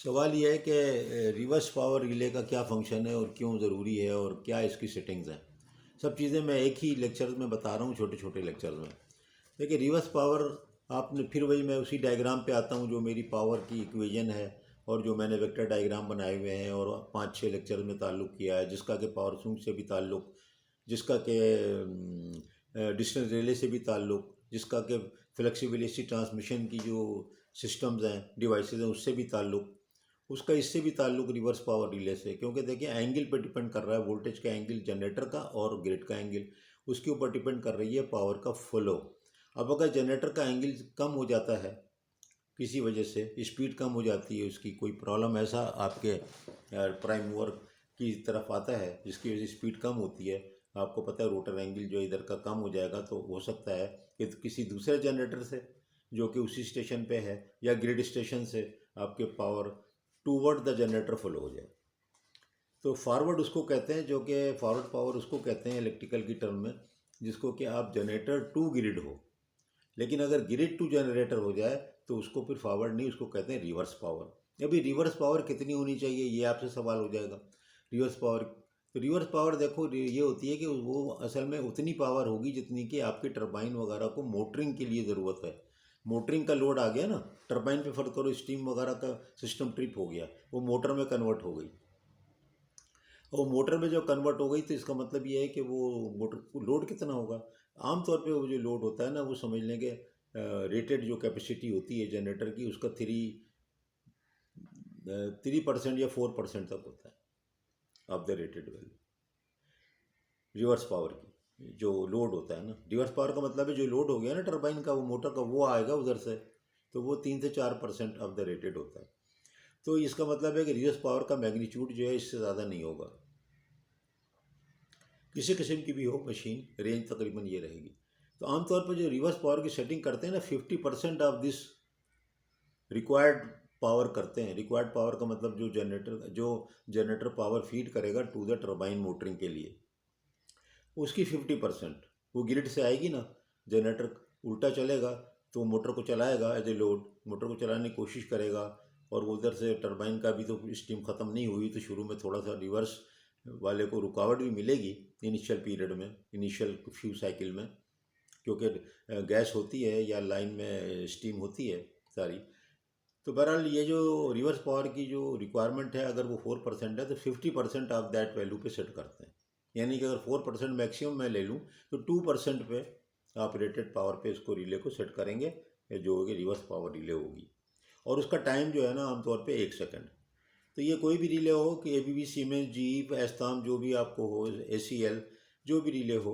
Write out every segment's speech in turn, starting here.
सवाल ये है कि रिवर्स पावर रिले का क्या फंक्शन है और क्यों ज़रूरी है और क्या इसकी सेटिंग्स हैं। सब चीज़ें मैं एक ही लेक्चर में बता रहा हूँ, छोटे छोटे लेक्चर्स में। देखिए, रिवर्स पावर आपने फिर वही मैं उसी डायग्राम पे आता हूँ जो मेरी पावर की इक्वेशन है और जो मैंने वेक्टर डायग्राम बनाए हुए हैं और 5-6 लेक्चर में ताल्लुक़ किया है, जिसका कि पावर सूट से भी ताल्लुक़, जिसका कि डिस्टेंस रिले से भी ताल्लुक़, जिसका कि फ्लेक्सिबिलिटी ट्रांसमिशन की जो सिस्टम्स हैं, डिवाइसेस हैं, उससे भी ताल्लुक़, उसका इससे भी ताल्लुक़ रिवर्स पावर रिले से। क्योंकि देखिए, एंगल पे डिपेंड कर रहा है, वोल्टेज का एंगल जनरेटर का और ग्रिड का एंगल, उसके ऊपर डिपेंड कर रही है पावर का फ्लो। अब अगर जनरेटर का एंगल कम हो जाता है किसी वजह से, स्पीड कम हो जाती है, उसकी कोई प्रॉब्लम ऐसा आपके प्राइम मूवर की तरफ आता है जिसकी वजह से स्पीड कम होती है, आपको पता है रोटर एंगल जो इधर का कम हो जाएगा, तो हो सकता है कि किसी दूसरे जनरेटर से जो कि उसी स्टेशन पे है या ग्रिड स्टेशन से आपके power toward the generator flow हो जाए। तो फॉरवर्ड उसको कहते हैं, जो कि फॉरवर्ड पावर उसको कहते हैं इलेक्ट्रिकल की टर्म में, जिसको कि आप जनरेटर टू ग्रिड हो। लेकिन अगर ग्रिड टू जनरेटर हो जाए तो उसको फिर फॉरवर्ड नहीं, उसको कहते हैं रिवर्स पावर। अभी रिवर्स पावर कितनी होनी चाहिए, ये आपसे सवाल हो जाएगा। रिवर्स पावर, तो रिवर्स पावर देखो ये होती है कि वो असल में उतनी पावर होगी जितनी कि आपके टरबाइन वगैरह को मोटरिंग के लिए ज़रूरत है। मोटरिंग का लोड आ गया ना, टरबाइन पे फर्क करो, स्टीम वगैरह का सिस्टम ट्रिप हो गया, वो मोटर में कन्वर्ट हो गई, और मोटर में जो कन्वर्ट हो गई तो इसका मतलब ये है कि वो मोटर लोड कितना होगा। आमतौर पे वो जो लोड होता है ना, वो समझ लें कि रेटेड जो कैपेसिटी होती है जनरेटर की, उसका 3% या 4% तक होता है of the rated value reverse power की। जो लोड होता है ना, रिवर्स पावर का मतलब है जो लोड हो गया ना टरबाइन का, वो मोटर का, वो आएगा उधर से, तो वो 3 से 4% ऑफ द रेटेड होता है। तो इसका मतलब है कि रिवर्स पावर का मैग्नीट्यूड जो है इससे ज़्यादा नहीं होगा, किसी किस्म की भी हो मशीन, रेंज तकरीबन ये रहेगी। तो आमतौर पर जो रिवर्स पावर की सेटिंग करते हैं ना, 50% ऑफ दिस रिक्वायर्ड पावर करते हैं। रिक्वायर्ड पावर का मतलब जो जनरेटर पावर फीड करेगा टू द टरबाइन मोटरिंग के लिए, उसकी 50% वो ग्रिड से आएगी ना। जनरेटर उल्टा चलेगा तो मोटर को चलाएगा एज ए लोड, मोटर को चलाने की कोशिश करेगा, और उधर से टरबाइन का भी तो स्टीम ख़त्म नहीं हुई, तो शुरू में थोड़ा सा रिवर्स वाले को रुकावट भी मिलेगी इनिशियल पीरियड में, इनिशियल फ्यू साइकिल में, क्योंकि गैस होती है या लाइन में स्टीम होती है सारी। तो बहरहाल ये जो रिवर्स पावर की जो रिक्वायरमेंट है, अगर वो 4% है तो 50% ऑफ दैट वैल्यू पे सेट करते हैं। यानी कि अगर 4% मैक्सिमम मैं ले लूँ तो 2% पे आप रेटेड पावर पे इसको रिले को सेट करेंगे, जो होगी रिवर्स पावर रिले होगी। और उसका टाइम जो है ना, आमतौर पे 1 सेकंड। तो ये कोई भी रिले हो कि ABB, सीमेंस, GE, एस्ताम, जो भी आपको हो, ACL, जो भी रिले हो,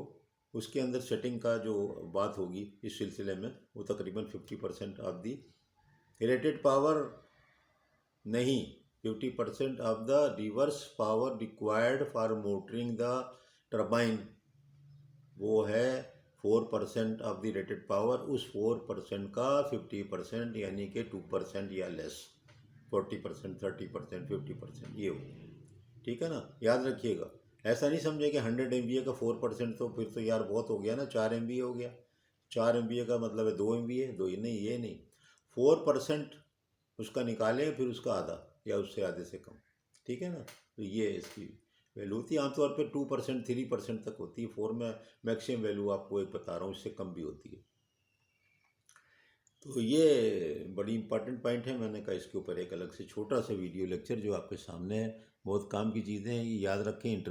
उसके अंदर सेटिंग का जो बात होगी इस सिलसिले में, वो तकरीबन 50% ऑफ दी रेटेड पावर नहीं, 50% of the reverse power required for motoring the turbine, वो है 4% ऑफ द रेटेड पावर। उस 4% का 50% यानी कि 2% या लेस, 40%, 30%, 50% ये हो। ठीक है ना, याद रखिएगा। ऐसा नहीं समझे कि 100 MVA का 4% तो फिर तो यार बहुत हो गया ना, 4 MVA हो गया। 4 MVA का मतलब है 2 MVA, दो ही नहीं, ये नहीं, 4% उसका निकालें, फिर उसका आधा या उससे आधे से कम। ठीक है ना, तो ये इसकी वैल्यू होती है। आमतौर पर 2%, 3% तक होती है। 4 में मैक्सिमम वैल्यू आपको एक बता रहा हूँ, इससे कम भी होती है। तो ये बड़ी इंपॉर्टेंट पॉइंट है, मैंने कहा इसके ऊपर एक अलग से छोटा सा वीडियो लेक्चर जो आपके सामने है, बहुत काम की चीज़ें हैं, ये याद रखें। इंटरव्यू